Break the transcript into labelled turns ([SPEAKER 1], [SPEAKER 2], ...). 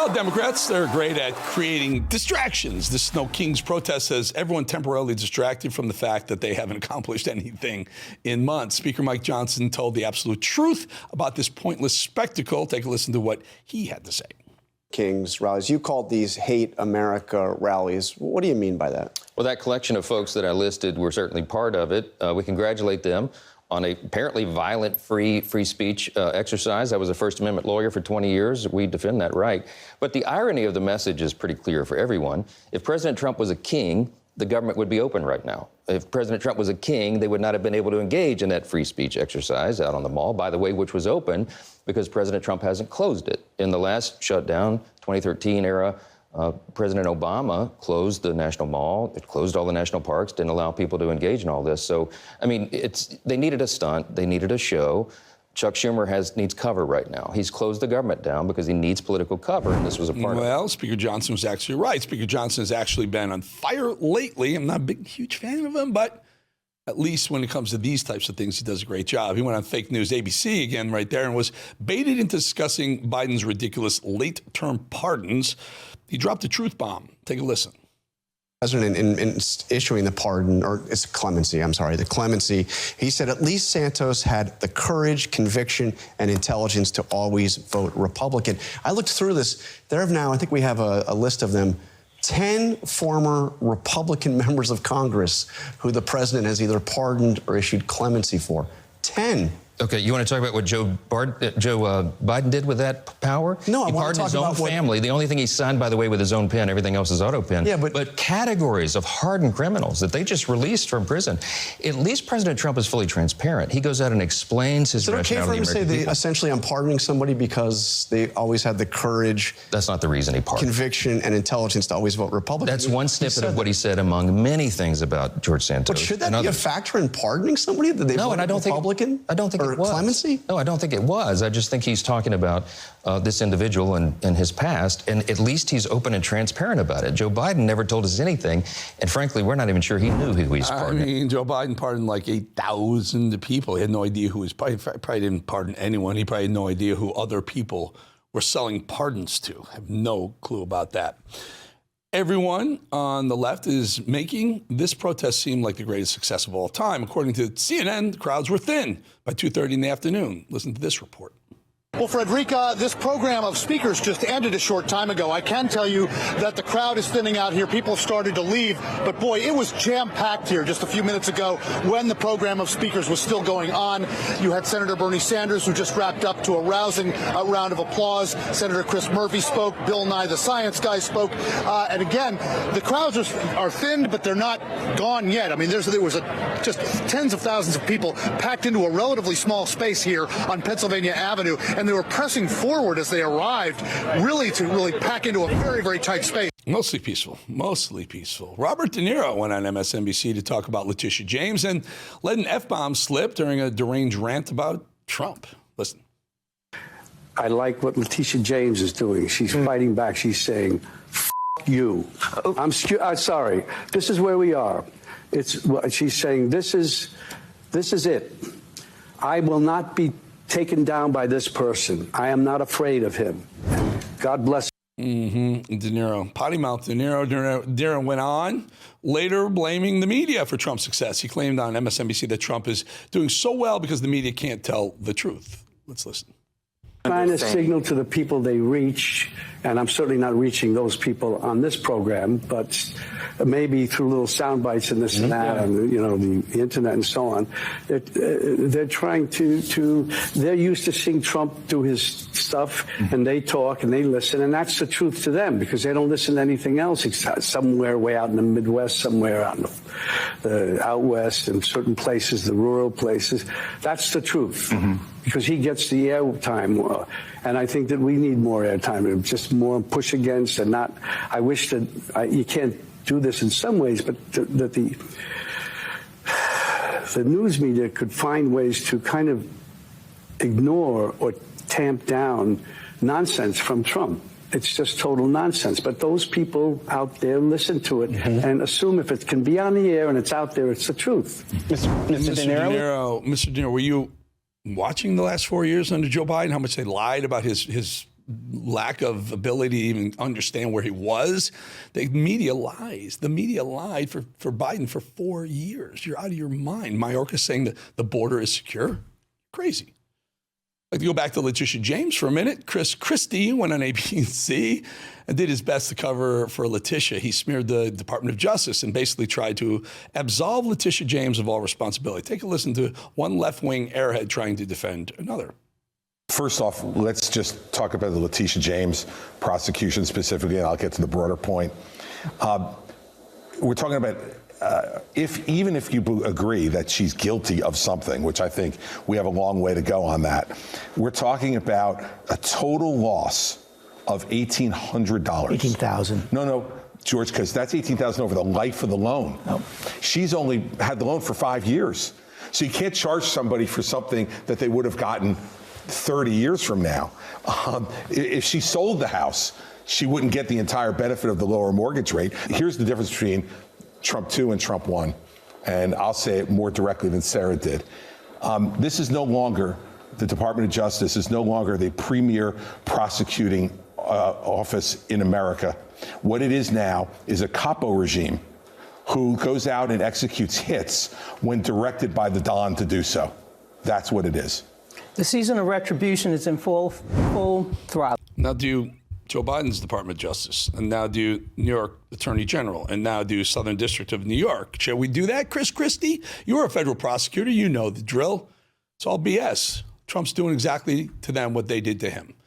[SPEAKER 1] Well, Democrats, they're great at creating distractions. This Snow Kings protest says everyone temporarily distracted from the fact that they haven't accomplished anything in months. Speaker Mike Johnson told the absolute truth about this pointless spectacle. Take a listen to what he had to say.
[SPEAKER 2] Kings rallies. You called these Hate America rallies. What do you mean by that?
[SPEAKER 3] Well, that collection of folks that I listed were certainly part of it. We congratulate them on a apparently violent free speech exercise. I was a First Amendment lawyer for 20 years. We defend that right. But the irony of the message is pretty clear for everyone. If President Trump was a king, the government would be open right now. If President Trump was a king, they would not have been able to engage in that free speech exercise out on the mall, by the way, which was open because President Trump hasn't closed it. In the last shutdown, 2013 era, President Obama closed the National Mall, it closed all the national parks, didn't allow people to engage in all this. So, I mean, they needed a stunt, they needed a show. Chuck Schumer needs cover right now. He's closed the government down because he needs political cover, and this was a part of it.
[SPEAKER 1] Well, Speaker Johnson was actually right. Speaker Johnson has actually been on fire lately. I'm not a huge fan of him, but at least when it comes to these types of things, he does a great job. He went on fake news ABC again right there and was baited into discussing Biden's ridiculous late-term pardons. He dropped a truth bomb. Take a listen.
[SPEAKER 2] President, in issuing the pardon, or it's clemency, I'm sorry, the clemency, he said at least Santos had the courage, conviction, and intelligence to always vote Republican. I looked through this. There have now, I think we have a list of them, 10 former Republican members of Congress who the president has either pardoned or issued clemency for. 10.
[SPEAKER 3] Okay, you want to talk about what Joe Biden did with that power?
[SPEAKER 2] No, I want to talk about
[SPEAKER 3] he pardoned his own family. The only thing he signed, by the way, with his own pen, everything else is auto pen.
[SPEAKER 2] Yeah,
[SPEAKER 3] but categories of hardened criminals that they just released from prison. At least President Trump is fully transparent. He goes out and explains his rationale.
[SPEAKER 2] Is it okay for him to say that essentially I'm pardoning somebody because they always had the courage?
[SPEAKER 3] That's not the reason he pardoned.
[SPEAKER 2] Conviction and intelligence to always vote Republican.
[SPEAKER 3] That's one snippet of what he said among many things about George Santos.
[SPEAKER 2] But should that be a factor in pardoning somebody that they vote Republican?
[SPEAKER 3] I don't think it was.
[SPEAKER 2] Clemency?
[SPEAKER 3] No, I don't think it was. I just think he's talking about this individual and his past, and at least he's open and transparent about it. Joe Biden never told us anything, and frankly, we're not even sure he knew who he was pardoning.
[SPEAKER 1] I mean, Joe Biden pardoned like 8,000 people. He had no idea who was, probably didn't pardon anyone. He probably had no idea who other people were selling pardons to. I have no clue about that. Everyone on the left is making this protest seem like the greatest success of all time. According to CNN, the crowds were thin by 2:30 in the afternoon. Listen to this report.
[SPEAKER 4] Well, Frederica, this program of speakers just ended a short time ago. I can tell you that the crowd is thinning out here. People started to leave. But, boy, it was jam-packed here just a few minutes ago when the program of speakers was still going on. You had Senator Bernie Sanders, who just wrapped up to a rousing round of applause. Senator Chris Murphy spoke. Bill Nye, the science guy, spoke. And, again, the crowds are thinned, but they're not gone yet. I mean, there was just tens of thousands of people packed into a relatively small space here on Pennsylvania Avenue. And they were pressing forward as they arrived, really pack into a very, very tight space.
[SPEAKER 1] Mostly peaceful, mostly peaceful. Robert De Niro went on MSNBC to talk about Letitia James and let an F-bomb slip during a deranged rant about Trump. Listen.
[SPEAKER 5] I like what Letitia James is doing. She's fighting back. She's saying, F you. I'm sorry. This is where we are. She's saying, this is it. I will not be taken down by this person. I am not afraid of him. God bless.
[SPEAKER 1] De Niro, potty mouth De Niro. De Niro went on later blaming the media for Trump's success. He claimed on MSNBC that Trump is doing so well because the media can't tell the truth. Let's listen.
[SPEAKER 5] Trying to signal to the people they reach, and I'm certainly not reaching those people on this program, but maybe through little sound bites and this and that, and the internet and so on. They're trying they're used to seeing Trump do his stuff, and they talk and they listen, and that's the truth to them because they don't listen to anything else except somewhere way out in the Midwest, somewhere out in the out west, in certain places, the rural places. That's the truth. Because he gets the airtime, and I think that we need more airtime, just more push against, and not. I wish that you can't do this in some ways, but that the news media could find ways to kind of ignore or tamp down nonsense from Trump. It's just total nonsense. But those people out there listen to it and assume if it can be on the air and it's out there, it's the truth.
[SPEAKER 1] Mr. De Niro, were you watching the last 4 years under Joe Biden, how much they lied about his lack of ability to even understand where he was. The media lies. The media lied for Biden for 4 years. You're out of your mind. Mayorkas saying that the border is secure. Crazy. I'd like to go back to Letitia James for a minute. Chris Christie went on ABC and did his best to cover for Letitia. He smeared the Department of Justice and basically tried to absolve Letitia James of all responsibility. Take a listen to one left-wing airhead trying to defend another.
[SPEAKER 6] First off, let's just talk about the Letitia James prosecution specifically, and I'll get to the broader point. We're talking about even if you agree that she's guilty of something, which I think we have a long way to go on that, we're talking about a total loss of $1,800.
[SPEAKER 7] $18,000.
[SPEAKER 6] No, George, because that's $18,000 over the life of the loan.
[SPEAKER 7] No.
[SPEAKER 6] She's only had the loan for 5 years. So you can't charge somebody for something that they would have gotten 30 years from now. If she sold the house, she wouldn't get the entire benefit of the lower mortgage rate. Here's the difference between Trump 2 and Trump 1, and I'll say it more directly than Sarah did. This is no longer, the Department of Justice is no longer the premier prosecuting office in America. What it is now is a capo regime who goes out and executes hits when directed by the Don to do so. That's what it is.
[SPEAKER 7] The season of retribution is in full throttle.
[SPEAKER 1] Now do Joe Biden's Department of Justice, and now do New York Attorney General, and now do Southern District of New York. Shall we do that, Chris Christie? You're a federal prosecutor. You know the drill. It's all BS. Trump's doing exactly to them what they did to him.